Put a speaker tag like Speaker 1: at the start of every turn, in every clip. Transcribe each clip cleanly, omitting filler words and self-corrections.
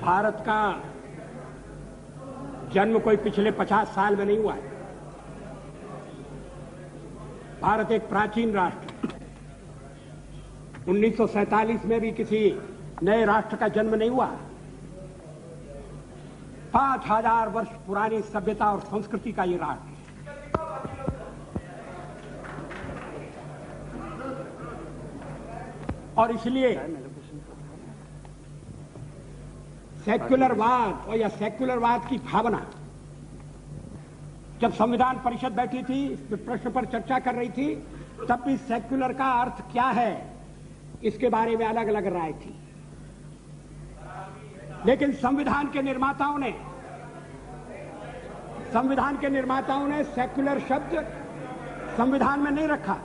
Speaker 1: भारत का जन्म कोई पिछले 50 साल में नहीं हुआ है। भारत एक प्राचीन राष्ट्र, 1947 में भी किसी नए राष्ट्र का जन्म नहीं हुआ। 5000 वर्ष पुरानी सभ्यता और संस्कृति का ये राष्ट्र है। और इसलिए सेक्युलरवाद और या सेक्युलरवाद की भावना, जब संविधान परिषद बैठी थी, इस प्रश्न पर चर्चा कर रही थी, तब भी सेक्युलर का अर्थ क्या है इसके बारे में अलग अलग राय थी। लेकिन संविधान के निर्माताओं ने सेक्युलर शब्द संविधान में नहीं रखा।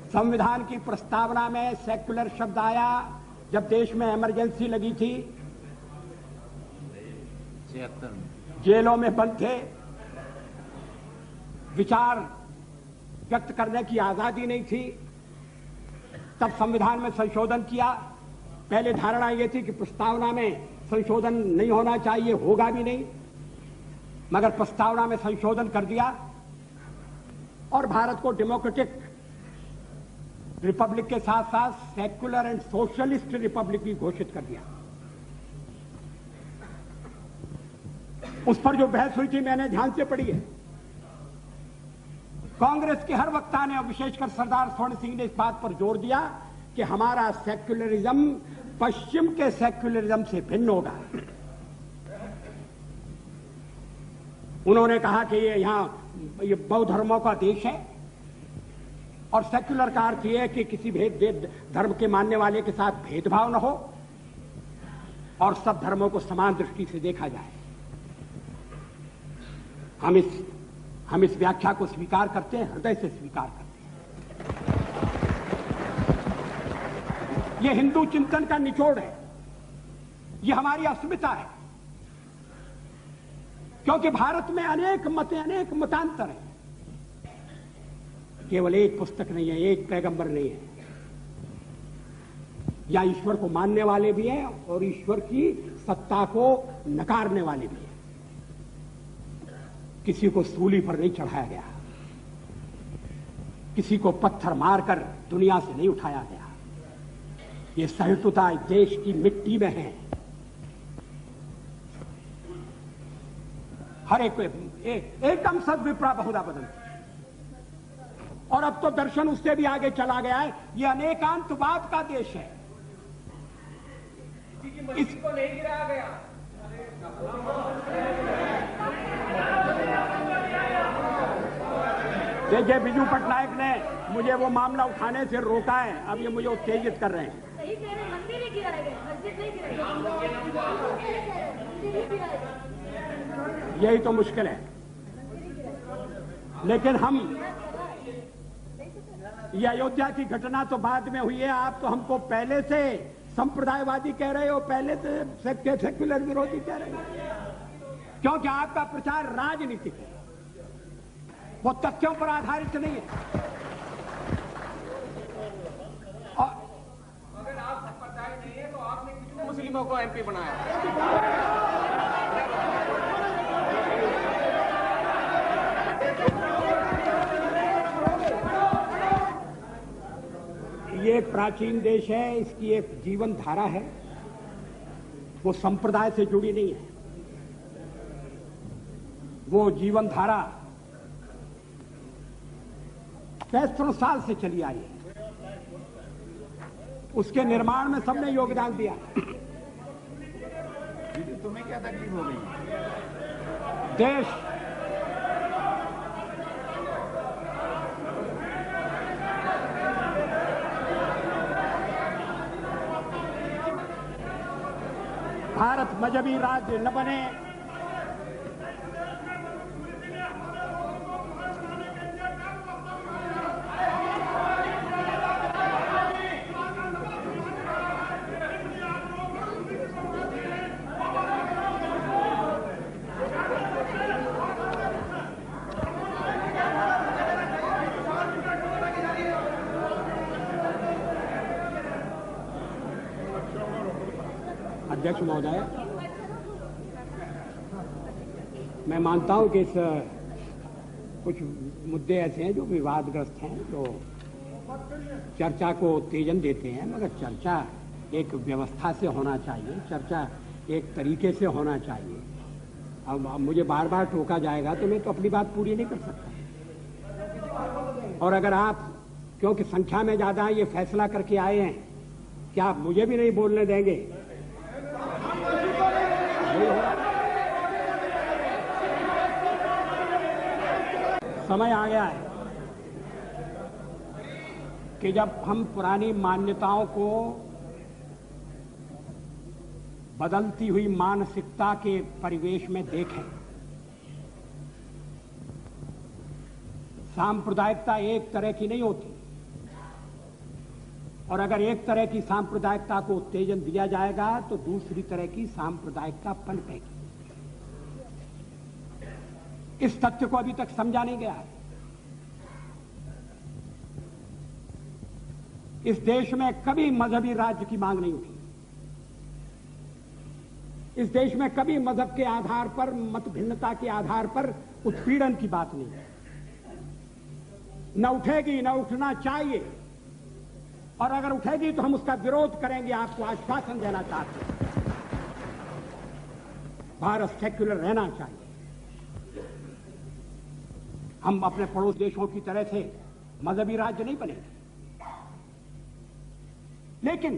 Speaker 1: संविधान की प्रस्तावना में सेक्युलर शब्द आया जब देश में इमरजेंसी लगी थी, जेलों में बंद थे, विचार व्यक्त करने की आजादी नहीं थी, तब संविधान में संशोधन किया। पहले धारणा यह थी कि प्रस्तावना में संशोधन नहीं होना चाहिए, होगा भी नहीं, मगर प्रस्तावना में संशोधन कर दिया और भारत को डेमोक्रेटिक रिपब्लिक के साथ साथ सेक्युलर एंड सोशलिस्ट रिपब्लिक भी घोषित कर दिया। उस पर जो बहस हुई थी मैंने ध्यान से पढ़ी है। कांग्रेस के हर वक्ता ने और विशेषकर सरदार स्वर्ण सिंह ने इस बात पर जोर दिया कि हमारा सेक्युलरिज्म पश्चिम के सेक्युलरिज्म से भिन्न होगा। उन्होंने कहा कि ये बौद्ध धर्मों का देश है और सेक्युलर का अर्थ यह है कि किसी धर्म के मानने वाले के साथ भेदभाव न हो और सब धर्मों को समान दृष्टि से देखा जाए। हम इस व्याख्या को स्वीकार करते हैं, हृदय से स्वीकार करते हैं। यह हिंदू चिंतन का निचोड़ है, यह हमारी अस्मिता है, क्योंकि भारत में अनेक मतांतर हैं। केवल एक पुस्तक नहीं है, एक पैगंबर नहीं है। या ईश्वर को मानने वाले भी हैं और ईश्वर की सत्ता को नकारने वाले भी हैं। किसी को सूली पर नहीं चढ़ाया गया, किसी को पत्थर मारकर दुनिया से नहीं उठाया गया। ये सहिष्णुता देश की मिट्टी में है। हर एकदम सद्विप्रा बहुधा बदलती। और अब तो दर्शन उससे भी आगे चला गया है। ये अनेकांतवाद का देश है। इसको नहीं गिराया गया। देखिए, बिजू पटनायक ने मुझे वो मामला उठाने से रोका है। अब ये मुझे उत्तेजित कर रहे हैं।
Speaker 2: सही कह रहे हैं, मंदिर ही गिराए गए, मस्जिद नहीं गिराई गई।
Speaker 1: यही तो मुश्किल है। लेकिन हम ये अयोध्या की घटना तो बाद में हुई है। आप तो हमको पहले से संप्रदायवादी कह रहे हो, पहले से सेक्युलर विरोधी कह रहे हो, क्योंकि आपका प्रचार राजनीतिक है, वो तथ्यों पर आधारित नहीं है। और
Speaker 3: अगर आप संप्रदाय नहीं है तो आपने कितने मुस्लिमों को एमपी बनाया?
Speaker 1: ये एक प्राचीन देश है, इसकी एक जीवन धारा है, वो संप्रदाय से जुड़ी नहीं है। वो जीवन धारा सैकड़ों साल से चली आई है। उसके निर्माण में सबने योगदान दिया।
Speaker 3: तुम्हें क्या तकलीफ हो गई?
Speaker 1: देश भारत मजहबी राज्य न बने, अध्यक्ष महोदय, मैं मानता हूं कि कुछ मुद्दे ऐसे हैं जो विवादग्रस्त हैं, जो चर्चा को उत्तेजन देते हैं, मगर चर्चा एक व्यवस्था से होना चाहिए, चर्चा एक तरीके से होना चाहिए। अब मुझे बार बार टोका जाएगा तो मैं तो अपनी बात पूरी नहीं कर सकता। और अगर आप, क्योंकि संख्या में ज्यादा ये फैसला करके आए हैं, क्या आप मुझे भी नहीं बोलने देंगे? समय आ गया है कि जब हम पुरानी मान्यताओं को बदलती हुई मानसिकता के परिवेश में देखें। सांप्रदायिकता एक तरह की नहीं होती, और अगर एक तरह की सांप्रदायिकता को उत्तेजन दिया जाएगा तो दूसरी तरह की सांप्रदायिकता पनपेगी। इस तथ्य को अभी तक समझा नहीं गया है। इस देश में कभी मजहबी राज्य की मांग नहीं उठी। इस देश में कभी मजहब के आधार पर, मत भिन्नता के आधार पर उत्पीड़न की बात नहीं है। न उठेगी, न उठना चाहिए, और अगर उठेगी तो हम उसका विरोध करेंगे। आपको आश्वासन देना चाहते हैं, भारत सेक्युलर रहना चाहिए। हम अपने पड़ोस देशों की तरह से मजहबी राज्य नहीं बनेंगे। लेकिन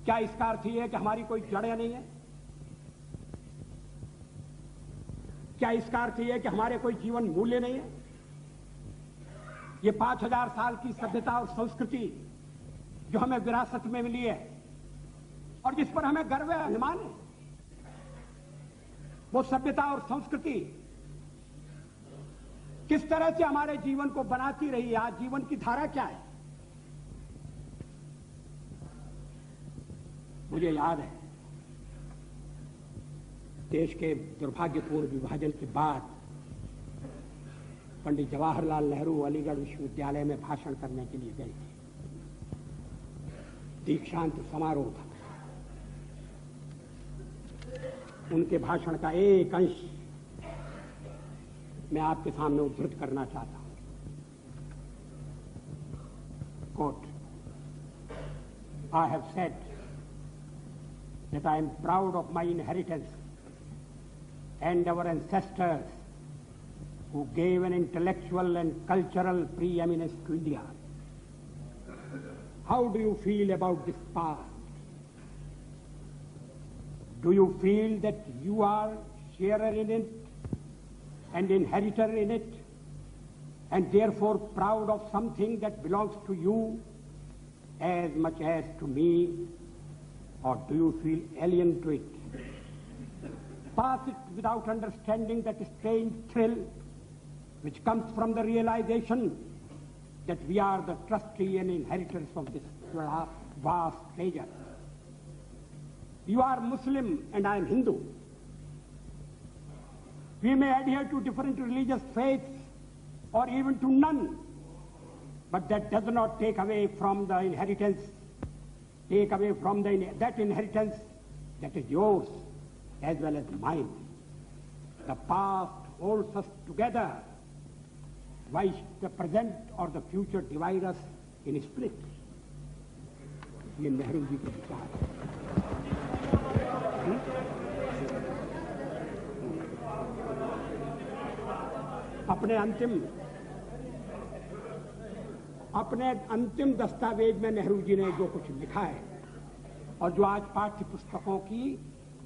Speaker 1: क्या इसका अर्थ यह है कि हमारी कोई जड़ें नहीं है? क्या इसका अर्थ यह है कि हमारे कोई जीवन मूल्य नहीं है? ये 5000 साल की सभ्यता और संस्कृति जो हमें विरासत में मिली है और जिस पर हमें गर्व है, अभिमान है, वो सभ्यता और संस्कृति किस तरह से हमारे जीवन को बनाती रही है? आज जीवन की धारा क्या है? मुझे याद है, देश के दुर्भाग्यपूर्ण विभाजन के बाद पंडित जवाहरलाल नेहरू अलीगढ़ विश्वविद्यालय में भाषण करने के लिए गए थे। दीक्षांत समारोह था। उनके भाषण का एक अंश मैं आपके सामने उद्धृत करना चाहता हूं। Quote, I have said that I am proud of my inheritance and our ancestors who gave an intellectual and cultural preeminence to India. How do you feel about this past? Do you feel that you are sharer in it and inheritor in it, and therefore proud of something that belongs to you as much as to me? Or do you feel alien to it? Pass it without understanding that strange thrill which comes from the realization that we are the trustee and inheritors of this vast treasure. You are Muslim and I am Hindu. We may adhere to different religious faiths or even to none, but that does not take away from the inheritance, that inheritance that is yours as well as mine. The past holds us together. Why should the present or the future divide us in split? ये नेहरू जी के विचार है। अपने अंतिम दस्तावेज में नेहरू जी ने जो कुछ लिखा है और जो आज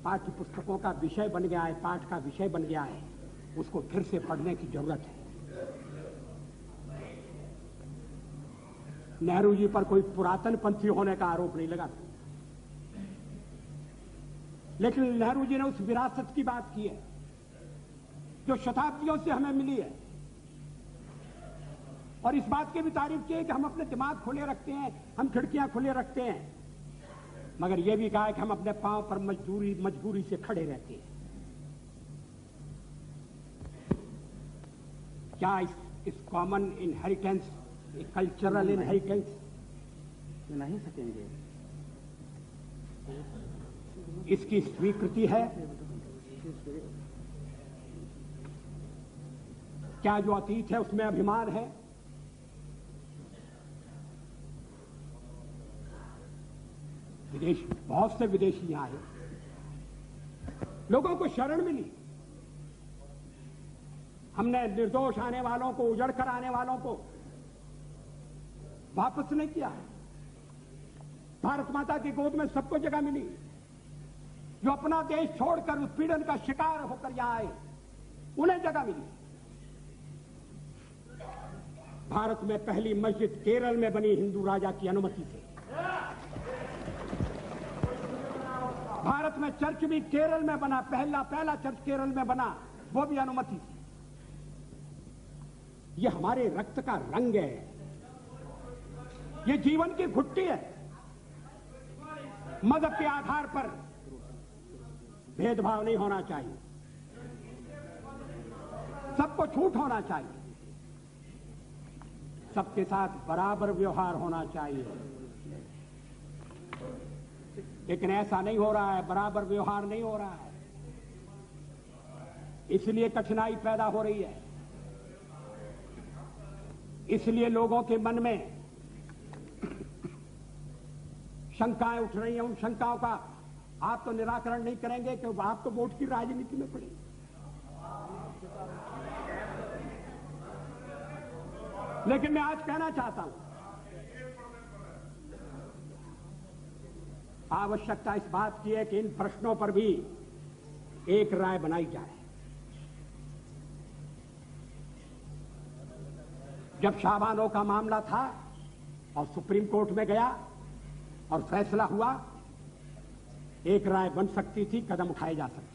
Speaker 1: पाठ्यपुस्तकों का विषय बन गया है, पाठ का विषय बन गया है, उसको फिर से पढ़ने की जरूरत है। नेहरू जी पर कोई पुरातन पंथी होने का आरोप नहीं लगा, लेकिन नेहरू जी ने उस विरासत की बात की है जो शताब्दियों से हमें मिली है, और इस बात की भी तारीफ की है कि हम अपने दिमाग खुले रखते हैं, हम खिड़कियां खुले रखते हैं, मगर यह भी कहा है कि हम अपने पांव पर मजबूरी से खड़े रहते हैं। क्या इस कॉमन इनहेरिटेंस, कल्चरल इनहेरिटेंस नहीं सकेंगे? इसकी स्वीकृति है। क्या जो अतीत है उसमें अभिमान है? विदेश, बहुत से विदेशी यहां आए, लोगों को शरण मिली। हमने निर्दोष आने वालों को, उजड़ कर आने वालों को वापस नहीं किया। भारत माता की गोद में सबको जगह मिली। जो अपना देश छोड़कर उत्पीड़न का शिकार होकर यहां आए, उन्हें जगह मिली। भारत में पहली मस्जिद केरल में बनी हिंदू राजा की अनुमति से। भारत में चर्च भी केरल में बना, पहला चर्च केरल में बना, वो भी अनुमति से। ये हमारे रक्त का रंग है, ये जीवन की घुट्टी है। मजहब के आधार पर भेदभाव नहीं होना चाहिए, सबको छूट होना चाहिए, सबके साथ बराबर व्यवहार होना चाहिए। लेकिन ऐसा नहीं हो रहा है, बराबर व्यवहार नहीं हो रहा है, इसलिए कठिनाई पैदा हो रही है। इसलिए लोगों के मन में शंकाएं उठ रही हैं। उन शंकाओं का आप तो निराकरण नहीं करेंगे कि आप तो वोट की राजनीति में पड़े। लेकिन मैं आज कहना चाहता हूं, आवश्यकता इस बात की है कि इन प्रश्नों पर भी एक राय बनाई जाए। जब शाहबानो का मामला था और सुप्रीम कोर्ट में गया और फैसला हुआ, एक राय बन सकती थी, कदम उठाए जा सकते।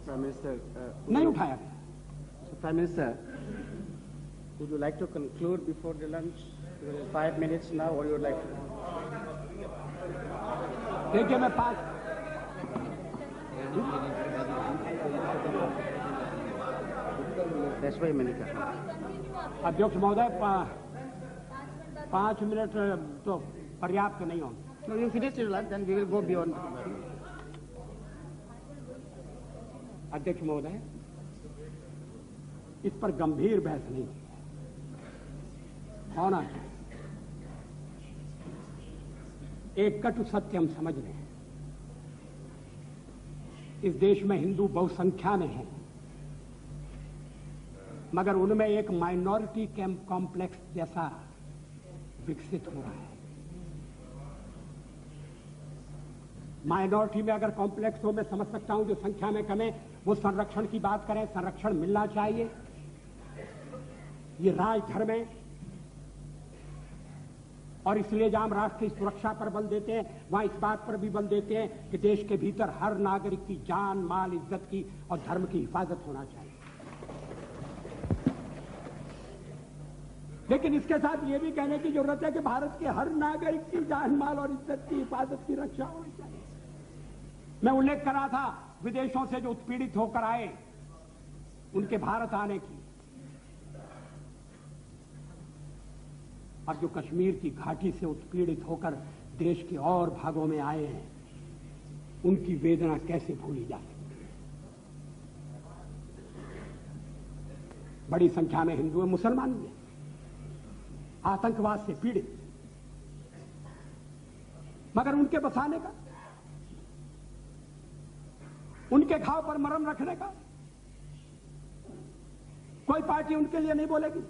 Speaker 4: Prime Minister,
Speaker 1: नहीं उठाया गया।
Speaker 4: Prime Minister, would you like to conclude before the lunch? 5 minutes now, or you would like to?
Speaker 1: देखिए, मैं 5
Speaker 4: That's why मैंने कहा।
Speaker 1: अध्यक्ष महोदय, 5 मिनट तो पर्याप्त नहीं होंगे।
Speaker 4: No, you finish your lunch, then we will go beyond.
Speaker 1: अध्यक्ष महोदय, इस पर गंभीर बहस नहीं होना चाहिए। एक कटु सत्य हम समझ रहे हैं, इस देश में हिंदू बहुसंख्या में हैं, मगर उनमें एक माइनॉरिटी कॉम्प्लेक्स जैसा विकसित हो रहा है। माइनॉरिटी में अगर कॉम्प्लेक्स हो, मैं समझ सकता हूं जो संख्या में कम है, वो संरक्षण की बात करें, संरक्षण मिलना चाहिए। ये राजधर्म है और इसलिए जहां हम राष्ट्र की सुरक्षा पर बल देते हैं, वहां इस बात पर भी बल देते हैं कि देश के भीतर हर नागरिक की जान, माल, इज्जत की और धर्म की हिफाजत होना चाहिए। लेकिन इसके साथ ये भी कहने की जरूरत है कि भारत के हर नागरिक की जान, माल और इज्जत की हिफाजत की रक्षा होनी चाहिए। मैं उल्लेख कर रहा था विदेशों से जो उत्पीड़ित होकर आए, उनके भारत आने की, और जो कश्मीर की घाटी से उत्पीड़ित होकर देश के और भागों में आए हैं, उनकी वेदना कैसे भूली जा सकती है। बड़ी संख्या में हिंदू हैं, मुसलमान भी हैं, आतंकवाद से पीड़ित, मगर उनके बसाने का, उनके घाव पर मरहम रखने का कोई पार्टी उनके लिए नहीं बोलेगी।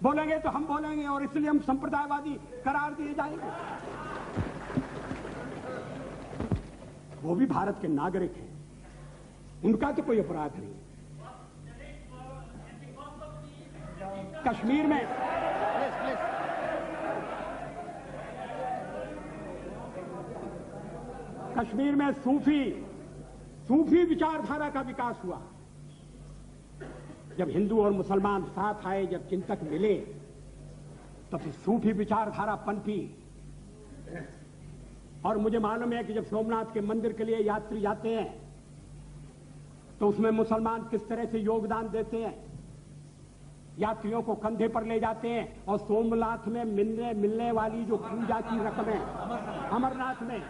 Speaker 1: बोलेंगे तो हम बोलेंगे और इसलिए हम संप्रदायवादी करार दिए जाएंगे। वो भी भारत के नागरिक हैं, उनका तो कोई अपराध नहीं। कश्मीर में कश्मीर में सूफी विचारधारा का विकास हुआ। जब हिंदू और मुसलमान साथ आए, जब चिंतक मिले, तो फिर सूफी विचारधारा पनपी। और मुझे मालूम है कि जब सोमनाथ के मंदिर के लिए यात्री जाते हैं तो उसमें मुसलमान किस तरह से योगदान देते हैं, यात्रियों को कंधे पर ले जाते हैं और सोमनाथ में मिलने वाली जो पूजा की रकम है, अमरनाथ में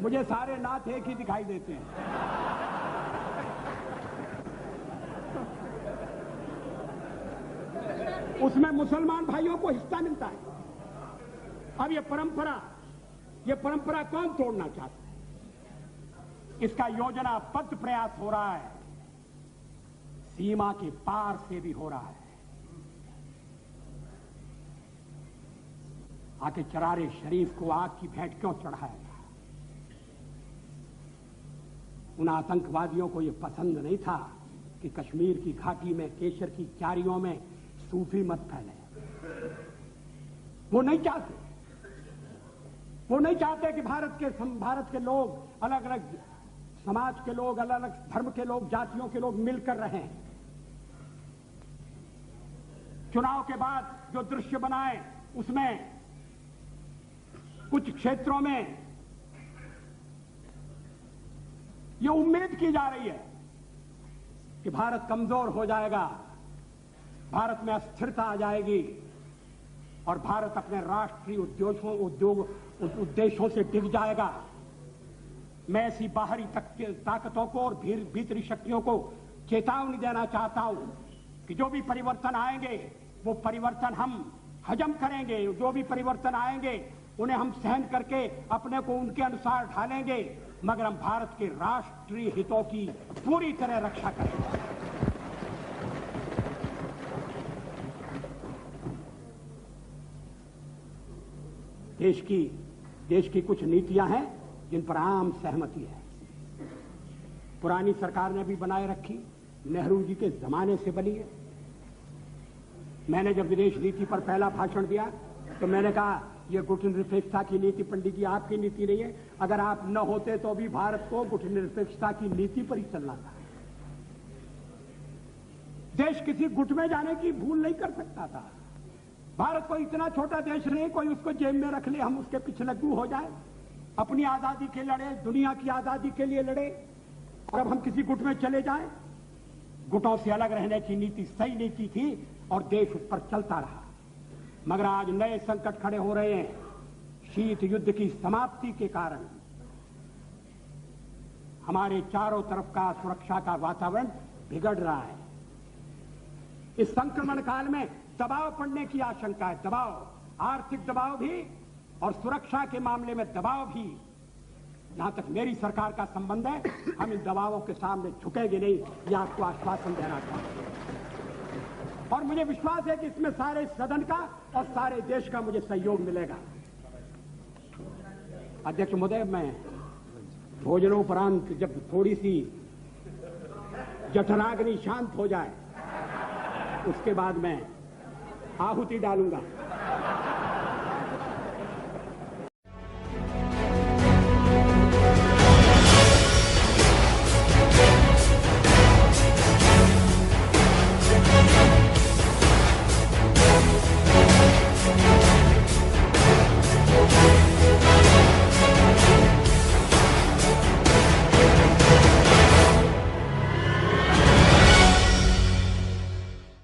Speaker 1: मुझे सारे नाथ एक ही दिखाई देते हैं। उसमें मुसलमान भाइयों को हिस्सा मिलता है। अब ये परंपरा कौन तोड़ना चाहता है? इसका योजनाबद्ध प्रयास हो रहा है, सीमा के पार से भी हो रहा है। आके चरारे शरीफ को आग की भेंट क्यों चढ़ाया? उन आतंकवादियों को यह पसंद नहीं था कि कश्मीर की घाटी में केसर की क्यारियों में सूफी मत फैले। वो नहीं चाहते कि भारत के लोग, अलग अलग समाज के लोग, अलग अलग धर्म के लोग, जातियों के लोग मिलकर रहें। चुनाव के बाद जो दृश्य बनाए उसमें कुछ क्षेत्रों में यह उम्मीद की जा रही है कि भारत कमजोर हो जाएगा, भारत में अस्थिरता आ जाएगी और भारत अपने राष्ट्रीय उद्देश्यों से डिग जाएगा। मैं ऐसी बाहरी ताकतों को और भीतरी शक्तियों को चेतावनी देना चाहता हूं कि जो भी परिवर्तन आएंगे वो परिवर्तन हम हजम करेंगे। जो भी परिवर्तन आएंगे उन्हें हम सहन करके अपने को उनके अनुसार ढालेंगे, मगर हम भारत के राष्ट्रीय हितों की पूरी तरह रक्षा करेंगे। देश की कुछ नीतियां हैं जिन पर आम सहमति है। पुरानी सरकार ने भी बनाए रखी, नेहरू जी के जमाने से बनी है। मैंने जब विदेश नीति पर पहला भाषण दिया तो मैंने कहा यह गुटनिरपेक्षता की नीति पंडित जी आपकी नीति नहीं है। अगर आप न होते तो भी भारत को गुटनिरपेक्षता की नीति पर ही चलना था। देश किसी गुट में जाने की भूल नहीं कर सकता था। भारत कोई इतना छोटा देश नहीं, कोई उसको जेब में रख ले, हम उसके पीछे लग्गू हो जाए। अपनी आजादी के लड़े, दुनिया की आजादी के लिए लड़े, और अब हम किसी गुट में चले जाएं। गुटों से अलग रहने की नीति सही नीति थी और देश उस पर चलता रहा। मगर आज नए संकट खड़े हो रहे हैं। शीत युद्ध की समाप्ति के कारण हमारे चारों तरफ का सुरक्षा का वातावरण बिगड़ रहा है। इस संक्रमण काल में दबाव पड़ने की आशंका है। दबाव, आर्थिक दबाव भी और सुरक्षा के मामले में दबाव भी। जहां तक मेरी सरकार का संबंध है, हम इन दबावों के सामने झुकेंगे नहीं, यह आपको आश्वासन देना चाहते हैं। और मुझे विश्वास है कि इसमें सारे सदन का और सारे देश का मुझे सहयोग मिलेगा। अध्यक्ष महोदय, मैं भोजनोपरांत जब थोड़ी सी जठराग्नि शांत हो जाए उसके बाद मैं आहुति डालूंगा।